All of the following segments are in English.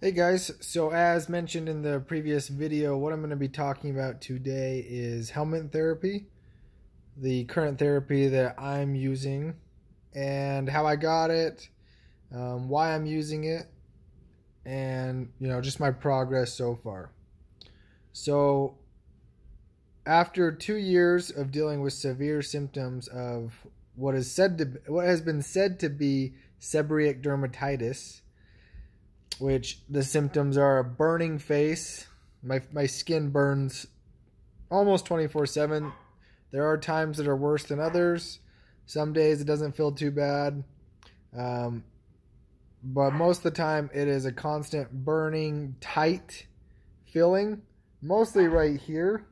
Hey guys, so as mentioned in the previous video, what I'm going to be talking about today is Helminth therapy, the current therapy that I'm using, and how I got it, why I'm using it, and just my progress so far. So after 2 years of dealing with severe symptoms of what has been said to be seborrheic dermatitis, which the symptoms are a burning face. My skin burns almost 24/7. There are times that are worse than others. Some days it doesn't feel too bad. But most of the time it is a constant burning, tight feeling. Mostly right here,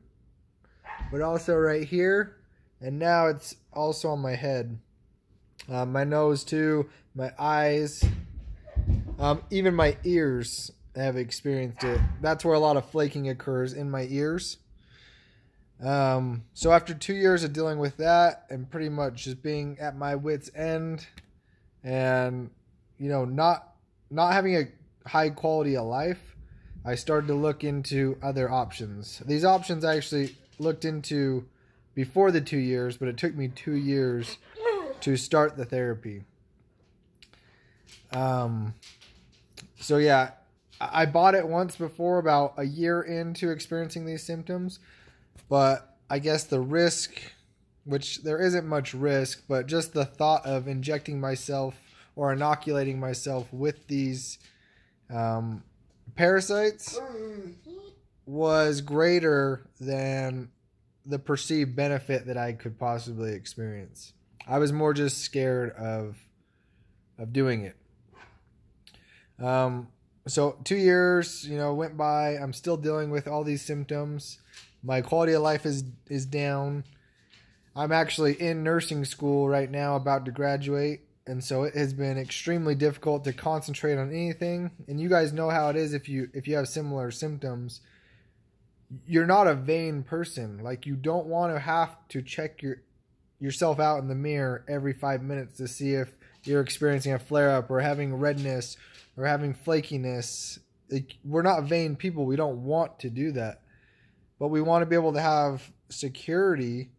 but also right here. And now it's also on my head. My nose too, my eyes. Even my ears have experienced it. That's where a lot of flaking occurs, in my ears. So after 2 years of dealing with that and pretty much just being at my wit's end and, not having a high quality of life, I started to look into other options. These options I actually looked into before the 2 years, but it took me 2 years to start the therapy. So yeah, I bought it once before, about a year into experiencing these symptoms, but I guess the risk, which there isn't much risk, but just the thought of injecting myself or inoculating myself with these parasites was greater than the perceived benefit that I could possibly experience. I was more just scared of doing it. So 2 years, went by. I'm still dealing with all these symptoms. My quality of life is down. I'm actually in nursing school right now, about to graduate. And so it has been extremely difficult to concentrate on anything. And you guys know how it is if you have similar symptoms. You're not a vain person. Like, you don't want to have to check yourself out in the mirror every 5 minutes to see if you're experiencing a flare-up or having redness or having flakiness. We're not vain people. We don't want to do that. But we want to be able to have security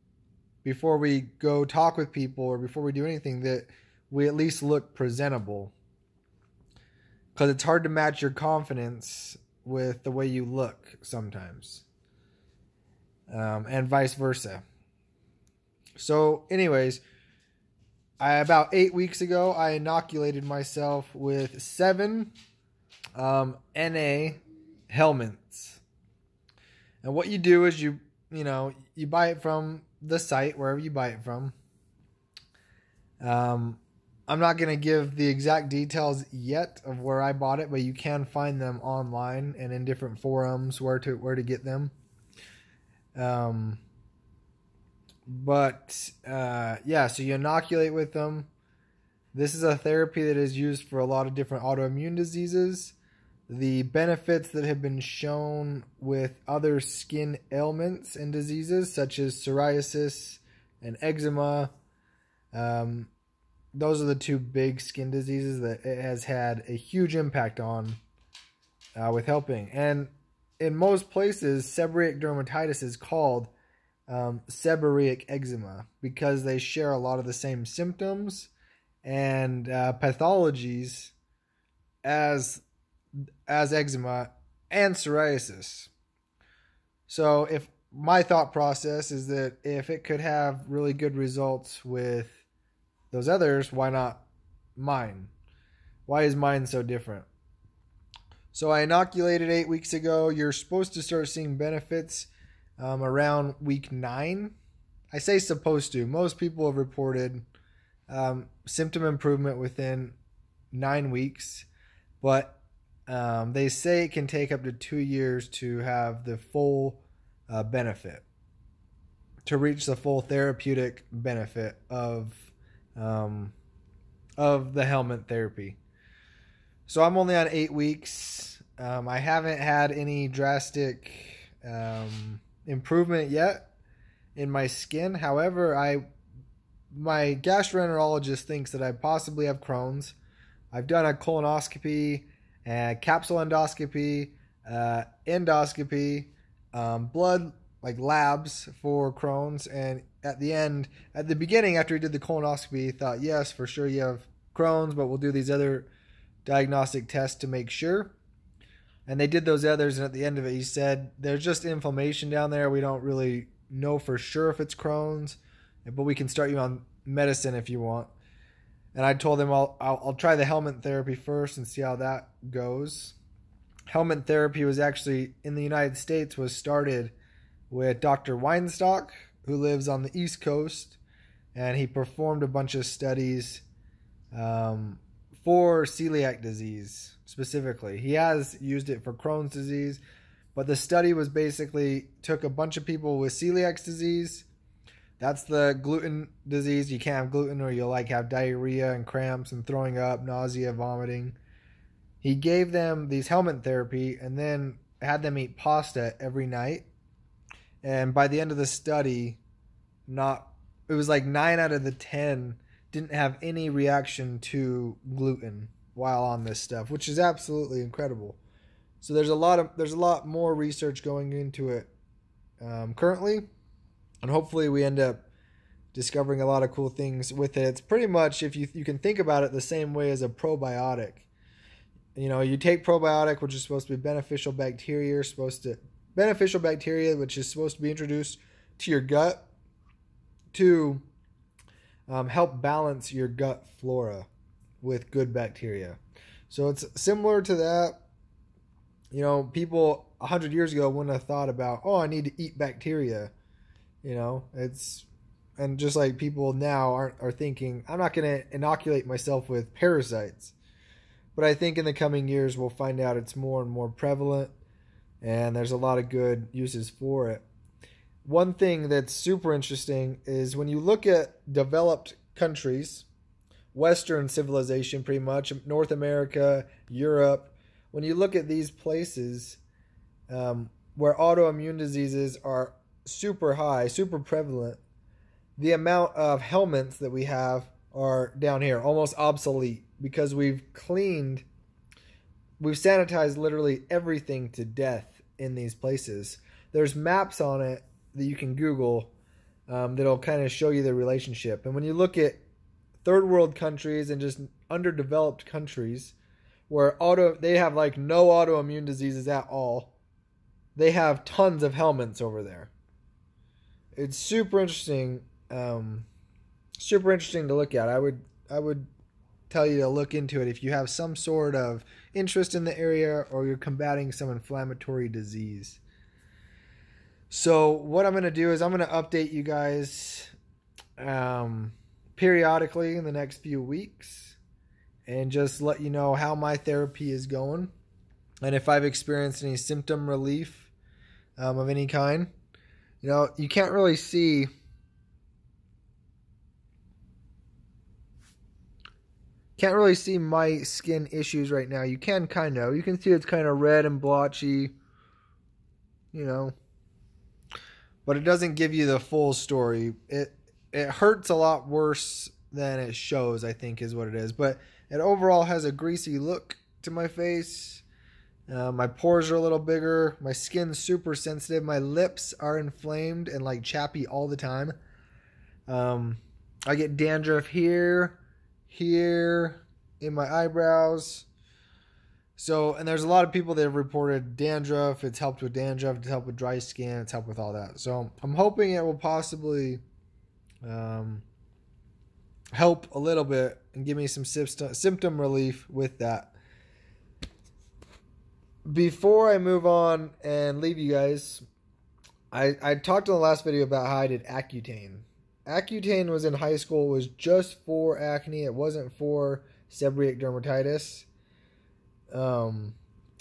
before we go talk with people or before we do anything, that we at least look presentable. Because it's hard to match your confidence with the way you look sometimes. And vice versa. So anyways, about 8 weeks ago, I inoculated myself with 7 NA Helminths. And what you do is you buy it from the site, wherever you buy it from. I'm not going to give the exact details yet of where I bought it, but you can find them online and in different forums where to get them. Yeah, so you inoculate with them. This is a therapy that is used for a lot of different autoimmune diseases. The benefits that have been shown with other skin ailments and diseases, such as psoriasis and eczema, those are the 2 big skin diseases that it has had a huge impact on with helping. And in most places, seborrheic dermatitis is called seborrheic eczema because they share a lot of the same symptoms and pathologies as eczema and psoriasis. So if my thought process is that if it could have really good results with those others, why not mine? Why is mine so different? So I inoculated 8 weeks ago. You're supposed to start seeing benefits around week 9. I say supposed to. Most people have reported symptom improvement within 9 weeks, but they say it can take up to 2 years to have the full benefit, to reach the full therapeutic benefit of the Helminth therapy. So I'm only on 8 weeks. I haven't had any drastic improvement yet in my skin. However, my gastroenterologist thinks that I possibly have Crohn's. I've done a colonoscopy capsule endoscopy, endoscopy, blood, like labs for Crohn's. And at the beginning, after he did the colonoscopy, he thought, yes, for sure you have Crohn's, but we'll do these other diagnostic tests to make sure. And they did those others, and at the end of it, he said, there's just inflammation down there. We don't really know for sure if it's Crohn's, but we can start you on medicine if you want. And I told him I'll try the Helminth therapy first and see how that goes. Helminth therapy was actually, in the United States, was started with Dr. Weinstock, who lives on the East Coast, and he performed a bunch of studies for celiac disease specifically. He has used it for Crohn's disease, but the study was basically took a bunch of people with celiac disease. That's the gluten disease. You can't have gluten or you'll like have diarrhea and cramps and throwing up, nausea, vomiting. He gave them these Helminth therapy and then had them eat pasta every night. And by the end of the study, it was like 9 out of the 10 didn't have any reaction to gluten while on this stuff, which is absolutely incredible. So there's a lot more research going into it currently, and hopefully we end up discovering a lot of cool things with it. It's pretty much, if you can think about it, the same way as a probiotic. You know, you take probiotic, which is supposed to be beneficial bacteria, which is supposed to be introduced to your gut to help balance your gut flora with good bacteria. So it's similar to that. You know, people 100 years ago wouldn't have thought about, oh, I need to eat bacteria. You know, and just like people now are thinking, I'm not going to inoculate myself with parasites. But I think in the coming years we'll find out it's more and more prevalent, and there's a lot of good uses for it. One thing that's super interesting is when you look at developed countries, Western civilization pretty much, North America, Europe, when you look at these places where autoimmune diseases are super high, super prevalent, the amount of Helminths that we have are down here, almost obsolete, because we've sanitized literally everything to death in these places. There's maps on it that you can Google that'll kind of show you the relationship. And when you look at third world countries and just underdeveloped countries where they have like no autoimmune diseases at all, they have tons of Helminths over there. It's super interesting to look at. I would tell you to look into it if you have some sort of interest in the area or you're combating some inflammatory disease. So what I'm going to do is I'm going to update you guys periodically in the next few weeks and just let you know how my therapy is going and if I've experienced any symptom relief of any kind. You know, you can't really see my skin issues right now. You can kind of. You can see it's kind of red and blotchy, you know. But it doesn't give you the full story. It hurts a lot worse than it shows, I think is what it is. But it overall has a greasy look to my face. My pores are a little bigger. My skin's super sensitive. My lips are inflamed and like chappy all the time. I get dandruff here in my eyebrows. So, and there's a lot of people that have reported dandruff. It's helped with dandruff. It's helped with dry skin. It's helped with all that. So I'm hoping it will possibly help a little bit and give me some symptom relief with that. Before I move on and leave you guys, I talked in the last video about how I did Accutane. Accutane was in high school. It was just for acne. It wasn't for seborrheic dermatitis.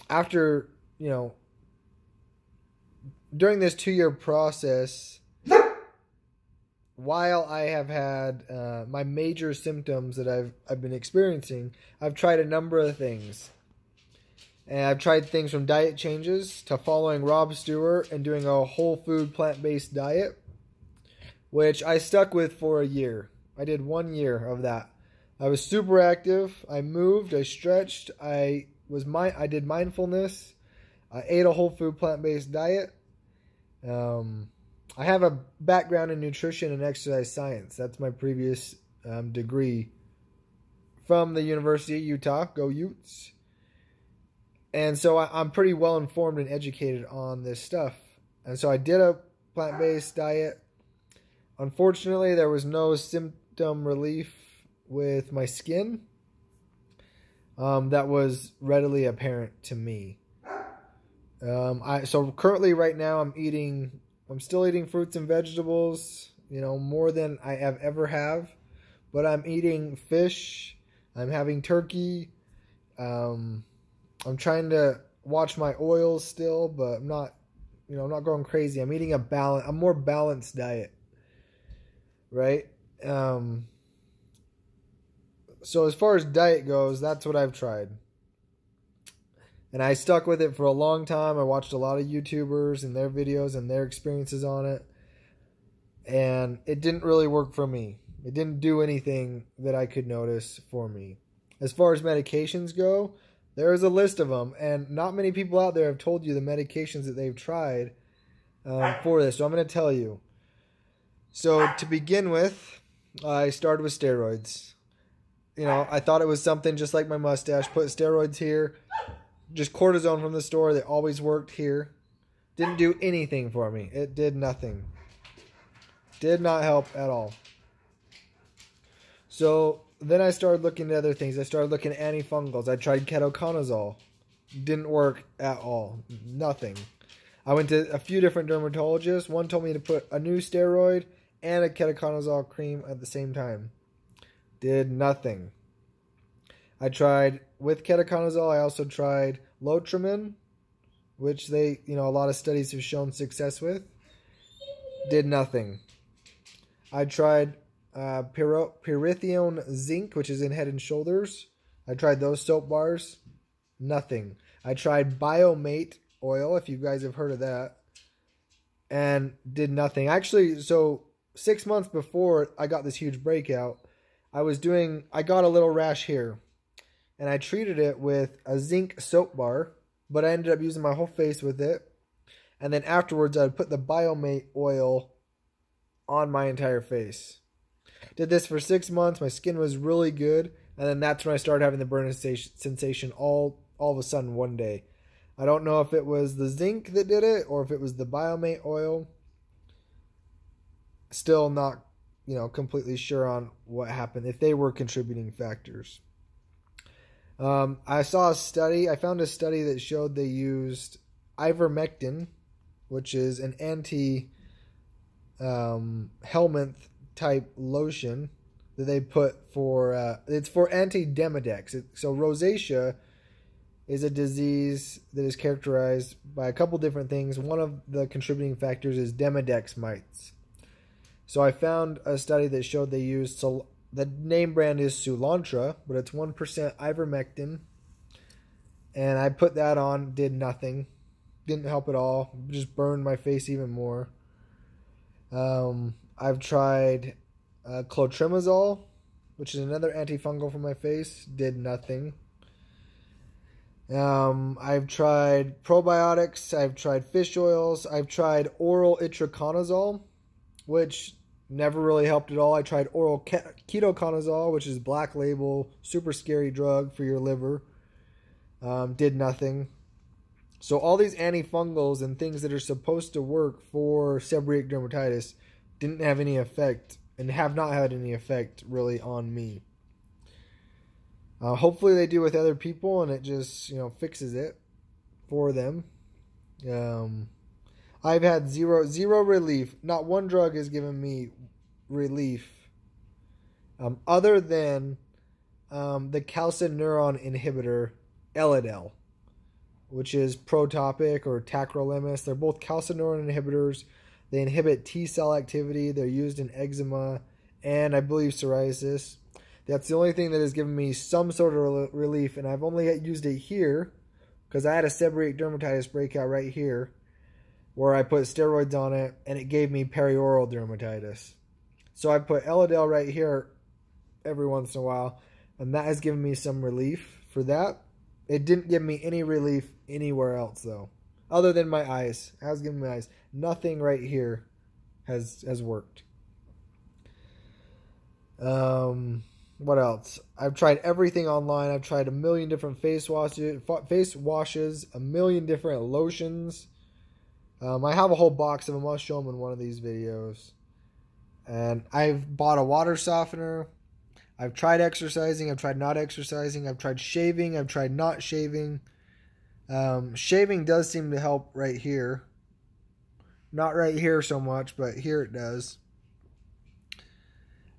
After, you know, during this 2-year process, while I have had my major symptoms that I've been experiencing, I've tried a number of things. And I've tried things from diet changes to following Rob Stewart and doing a whole food plant-based diet, which I stuck with for a year. I did 1 year of that. I was super active. I moved. I stretched. I I did mindfulness. I ate a whole food plant-based diet. I have a background in nutrition and exercise science. That's my previous degree from the University of Utah. Go Utes. And so I'm pretty well informed and educated on this stuff. And so I did a plant-based diet. Unfortunately, there was no symptom relief with my skin that was readily apparent to me. So currently right now I'm still eating fruits and vegetables, more than I have ever have, but I'm eating fish. I'm having turkey. I'm trying to watch my oils still, but I'm not going crazy. I'm eating a more balanced diet, right? So as far as diet goes, that's what I've tried. And I stuck with it for a long time. I watched a lot of YouTubers and their videos and their experiences on it. And it didn't really work for me. It didn't do anything that I could notice for me. As far as medications go, there is a list of them. And not many people out there have told you the medications that they've tried for this. So I'm going to tell you. So to begin with, I started with steroids. I thought it was something just like my mustache. Put steroids here. Just cortisone from the store. They always worked here. Didn't do anything for me. It did nothing. Did not help at all. So then I started looking at other things. I started looking at antifungals. I tried ketoconazole. Didn't work at all. Nothing. I went to a few different dermatologists. One told me to put a new steroid and a ketoconazole cream at the same time. Did nothing. I tried with ketoconazole. I also tried Lotrimin, which a lot of studies have shown success with. Did nothing. I tried Pyrithione Zinc, which is in Head and Shoulders. I tried those soap bars. Nothing. I tried Biomate oil, if you guys have heard of that, and did nothing. Actually, so 6 months before I got this huge breakout, I got a little rash here. And I treated it with a zinc soap bar, but I ended up using my whole face with it. And then afterwards, I'd put the Biomate oil on my entire face. Did this for 6 months. My skin was really good. And then that's when I started having the burning sensation all of a sudden one day. I don't know if it was the zinc that did it or if it was the Biomate oil. Still not, completely sure on what happened, if they were contributing factors. I found a study that showed they used ivermectin, which is an Helminth type lotion that they put it's for anti-Demodex. So rosacea is a disease that is characterized by a couple different things. One of the contributing factors is Demodex mites. So I found a study that showed they used the name brand is Soolantra, but it's 1% ivermectin. And I put that on, did nothing. Didn't help at all. Just burned my face even more. I've tried clotrimazole, which is another antifungal for my face. Did nothing. I've tried probiotics. I've tried fish oils. I've tried oral itraconazole, which never really helped at all. I tried oral ketoconazole, which is black label, super scary drug for your liver. Did nothing. So all these antifungals and things that are supposed to work for seborrheic dermatitis didn't have any effect and have not had any effect really on me. Hopefully they do with other people and it just, fixes it for them. I've had zero relief. Not one drug has given me relief other than the calcineurin inhibitor Elidel, which is Protopic or tacrolimus. They're both calcineurin inhibitors. They inhibit T cell activity. They're used in eczema and I believe psoriasis. That's the only thing that has given me some sort of relief, and I've only used it here because I had a seborrheic dermatitis breakout right here where I put steroids on it and it gave me perioral dermatitis. So I put Elidel right here every once in a while, and that has given me some relief for that. It didn't give me any relief anywhere else though, other than my eyes. It has given me eyes. Nothing right here has worked. What else? I've tried everything online. I've tried a million different face washes, a million different lotions. I have a whole box of them. I'll show them in one of these videos. And I've bought a water softener. I've tried exercising. I've tried not exercising. I've tried shaving. I've tried not shaving. Shaving does seem to help right here. Not right here so much, but here it does.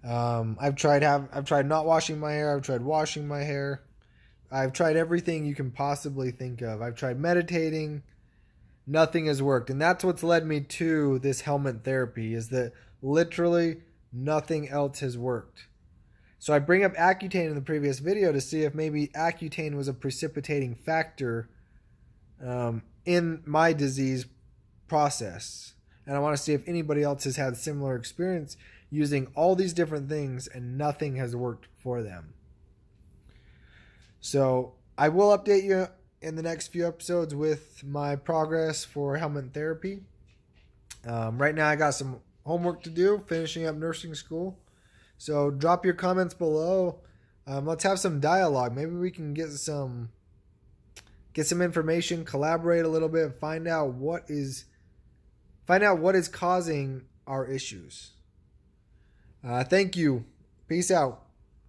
I've tried not washing my hair. I've tried washing my hair. I've tried everything you can possibly think of. I've tried meditating. Nothing has worked. And that's what's led me to this Helminth therapy, is that literally nothing else has worked. So I bring up Accutane in the previous video to see if maybe Accutane was a precipitating factor in my disease process. And I want to see if anybody else has had similar experience using all these different things and nothing has worked for them. So I will update you in the next few episodes with my progress for Helminth therapy. Right now I got some homework to do, finishing up nursing school. So drop your comments below. Let's have some dialogue. Maybe we can get some information, collaborate a little bit, find out what is causing our issues. Thank you. Peace out.